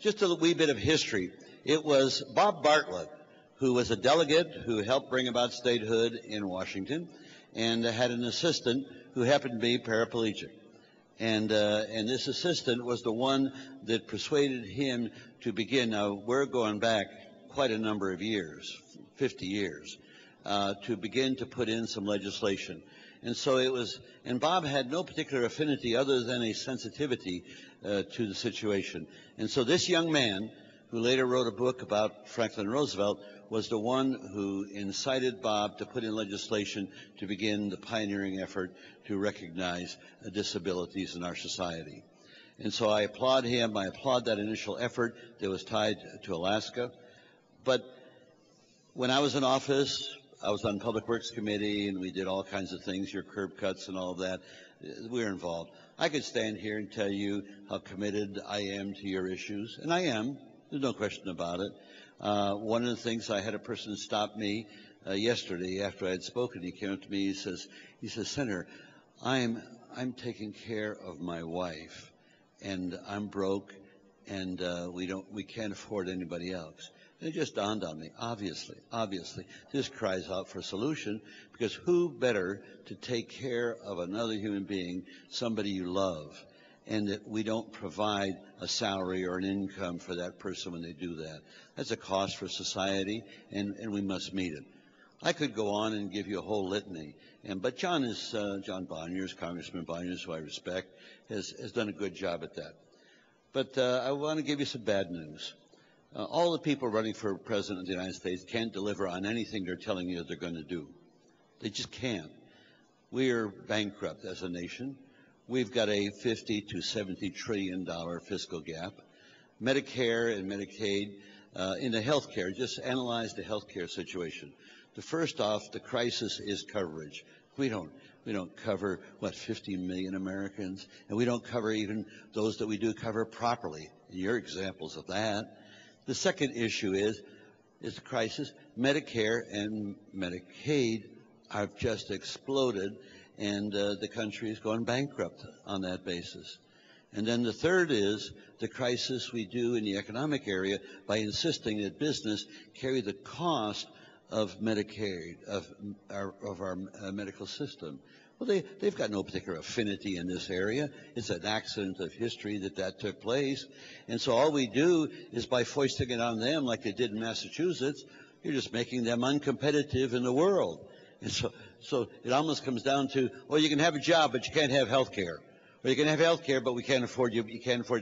Just a wee bit of history. It was Bob Bartlett, who was a delegate who helped bring about statehood in Washington, and had an assistant who happened to be paraplegic. And this assistant was the one that persuaded him to begin. Now, we're going back quite a number of years, 50 years, to begin to put in some legislation. And so it was, and Bob had no particular affinity other than a sensitivity to the situation. And so this young man, who later wrote a book about Franklin Roosevelt, was the one who incited Bob to put in legislation to begin the pioneering effort to recognize disabilities in our society. And so I applaud him. I applaud that initial effort that was tied to Alaska. But when I was in office, I was on Public Works Committee, and we did all kinds of things, your curb cuts and all of that. We were involved. I could stand here and tell you how committed I am to your issues, and I am. There's no question about it. One of the things, I had a person stop me yesterday after I had spoken. He came up to me. He says, Senator, I'm taking care of my wife, and I'm broke, and we can't afford anybody else. And it just dawned on me, obviously, this cries out for a solution, because who better to take care of another human being, somebody you love, and that we don't provide a salary or an income for that person when they do that. That's a cost for society, and we must meet it. I could go on and give you a whole litany, but John Bonyers, Congressman Bonyers, who I respect, has done a good job at that. But I want to give you some bad news. All the people running for president of the United States can't deliver on anything they're telling you they're going to do. They just can't. We are bankrupt as a nation. We've got a $50 to $70 trillion fiscal gap. Medicare and Medicaid, in the health care, just analyze the health care situation. First off, the crisis is coverage. We don't cover, 50 million Americans? And we don't cover even those that we do cover properly. You're examples of that. The second issue is the crisis. Medicare and Medicaid have just exploded, and the country is going bankrupt on that basis. And then the third is the crisis we do in the economic area by insisting that business carry the cost of Medicaid, of our medical system. Well, they've got no particular affinity in this area. It's an accident of history that took place. And so all we do is, by foisting it on them like they did in Massachusetts, you're just making them uncompetitive in the world. And so it almost comes down to, well, you can have a job, but you can't have health care. Or you can have health care, but you can't afford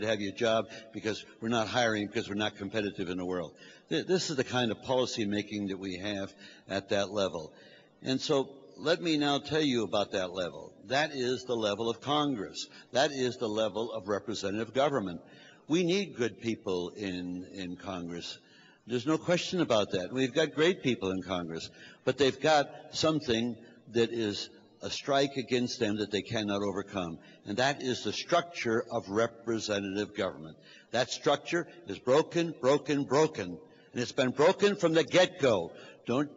to have your job because we're not hiring, because we're not competitive in the world. This is the kind of policy making that we have at that level. And so let me now tell you about that level. That is the level of Congress. That is the level of representative government. We need good people in Congress. There's no question about that. We've got great people in Congress, but they've got something that is a strike against them that they cannot overcome, and that is the structure of representative government. That structure is broken, and it's been broken from the get-go. Don't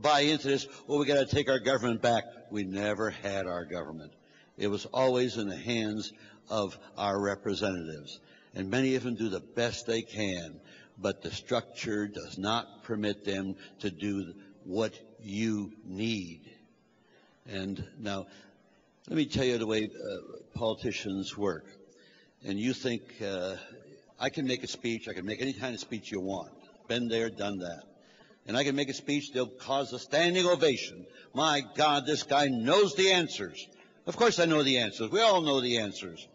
buy into this, oh, we got to take our government back. We never had our government. It was always in the hands of our representatives, and many of them do the best they can, but the structure does not permit them to do what you need. And now, let me tell you the way politicians work. And you think, I can make a speech, I can make any kind of speech you want. Been there, done that. And I can make a speech, they'll cause a standing ovation. My God, this guy knows the answers. Of course I know the answers. We all know the answers.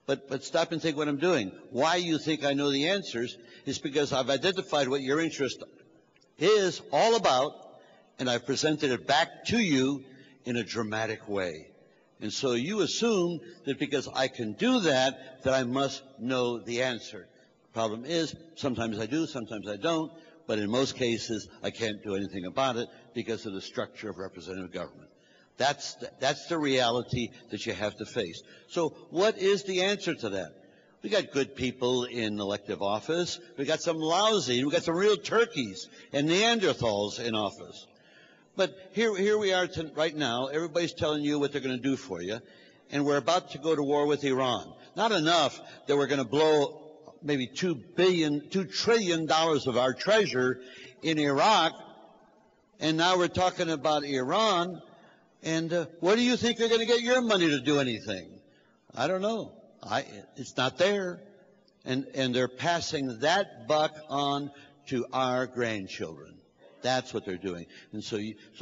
But stop and think what I'm doing. Why you think I know the answers is because I've identified what your interest is all about, and I've presented it back to you in a dramatic way. And so you assume that because I can do that I must know the answer. The problem is, sometimes I do, sometimes I don't, but in most cases, I can't do anything about it because of the structure of representative government. That's the reality that you have to face. So what is the answer to that? We got good people in elective office. We got some lousy. We got some real turkeys and Neanderthals in office. But here we are right now. Everybody's telling you what they're going to do for you, and we're about to go to war with Iran. Not enough that we're going to blow maybe $2 trillion of our treasure in Iraq, and now we're talking about Iran. And where do you think they're going to get your money to do anything? I don't know. It's not there. And they're passing that buck on to our grandchildren. That's what they're doing. And so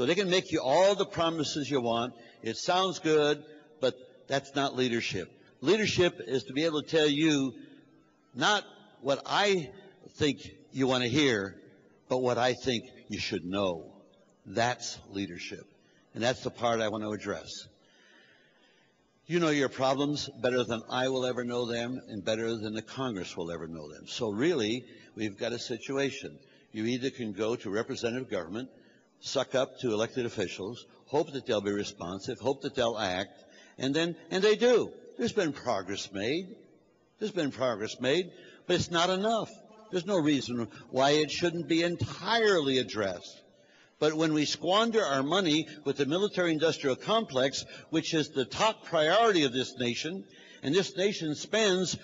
they can make you all the promises you want. It sounds good, but that's not leadership. Leadership is to be able to tell you not what I think you want to hear, but what I think you should know. That's leadership. And that's the part I want to address. You know your problems better than I will ever know them, and better than the Congress will ever know them. So really, we've got a situation. You either can go to representative government, suck up to elected officials, hope that they'll be responsive, hope that they'll act, and they do. There's been progress made. There's been progress made, but it's not enough. There's no reason why it shouldn't be entirely addressed. But when we squander our money with the military-industrial complex, which is the top priority of this nation, and this nation spends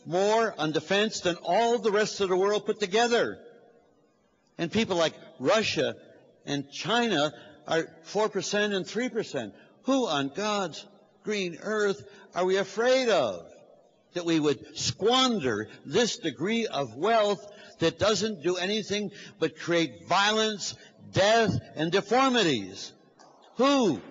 more on defense than all the rest of the world put together. And people like Russia and China are 4% and 3%. Who on God's green earth are we afraid of? That we would squander this degree of wealth that doesn't do anything but create violence, death, and deformities. Who?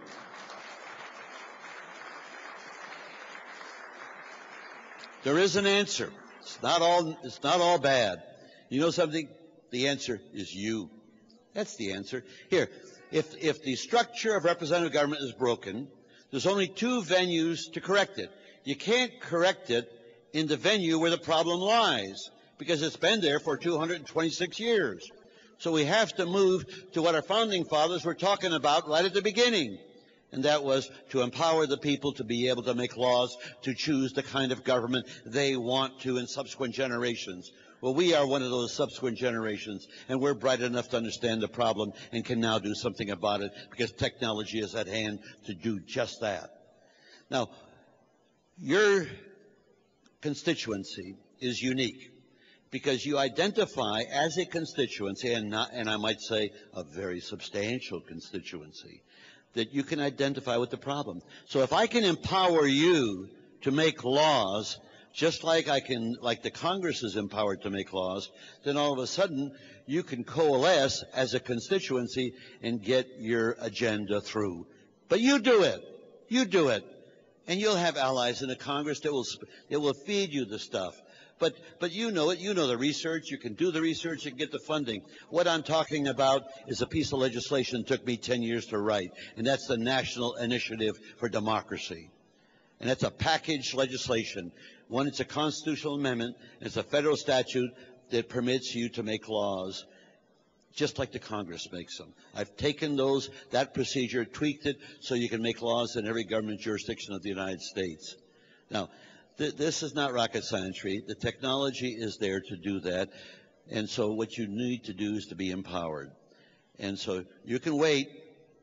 There is an answer. It's not all bad. You know something? The answer is you. That's the answer. Here, if the structure of representative government is broken, there's only two venues to correct it. You can't correct it in the venue where the problem lies, because it's been there for 226 years. So we have to move to what our founding fathers were talking about right at the beginning, and that was to empower the people to be able to make laws, to choose the kind of government they want to in subsequent generations. Well, we are one of those subsequent generations, and we're bright enough to understand the problem and can now do something about it because technology is at hand to do just that. Now, your constituency is unique because you identify as a constituency, and I might say a very substantial constituency, that you can identify with the problem. So if I can empower you to make laws just like the Congress is empowered to make laws, then all of a sudden you can coalesce as a constituency and get your agenda through. But you do it. You do it. And you'll have allies in the Congress that will feed you the stuff. But you know it. You know the research. You can do the research. You can get the funding. What I'm talking about is a piece of legislation that took me 10 years to write, and that's the National Initiative for Democracy. And that's a package legislation. One, it's a constitutional amendment. It's a federal statute that permits you to make laws just like the Congress makes them. I've taken that procedure, tweaked it so you can make laws in every government jurisdiction of the United States. Now, this is not rocket science. The technology is there to do that. And so what you need to do is to be empowered. And so you can wait,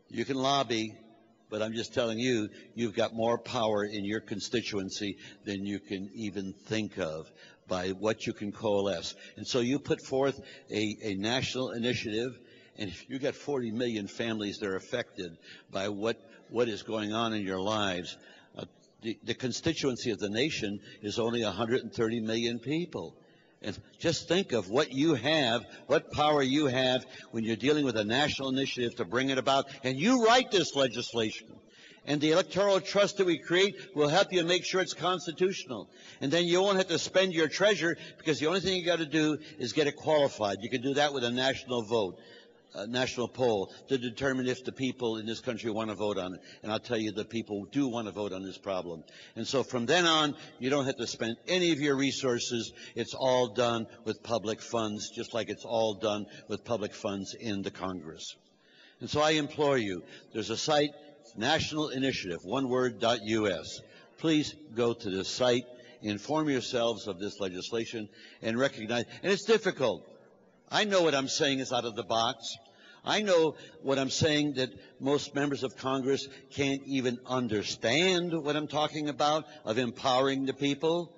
you can lobby, but I'm just telling you, you've got more power in your constituency than you can even think of by what you can coalesce. And so you put forth a national initiative, and if you got 40 million families that are affected by what is going on in your lives, the constituency of the nation is only 130 million people. And just think of what you have, what power you have when you're dealing with a national initiative to bring it about. And you write this legislation. And the electoral trust that we create will help you make sure it's constitutional. And then you won't have to spend your treasure because the only thing you got to do is get it qualified. You can do that with a national vote, a national poll, to determine if the people in this country want to vote on it. And I'll tell you, the people do want to vote on this problem. And so from then on, you don't have to spend any of your resources. It's all done with public funds, just like it's all done with public funds in the Congress. And so I implore you, there's a site, National Initiative, oneword.us. Please go to this site, inform yourselves of this legislation, and recognize, and it's difficult. I know what I'm saying is out of the box. I know what I'm saying that most members of Congress can't even understand what I'm talking about, of empowering the people.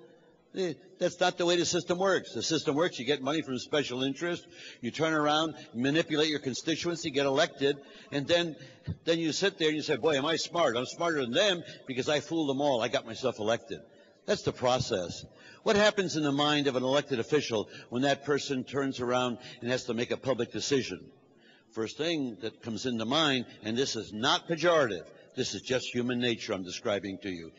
That's not the way the system works. The system works, you get money from special interest, you turn around, manipulate your constituency, get elected, and then you sit there and you say, boy, am I smart? I'm smarter than them because I fooled them all. I got myself elected. That's the process. What happens in the mind of an elected official when that person turns around and has to make a public decision? First thing that comes into mind, and this is not pejorative, this is just human nature I'm describing to you.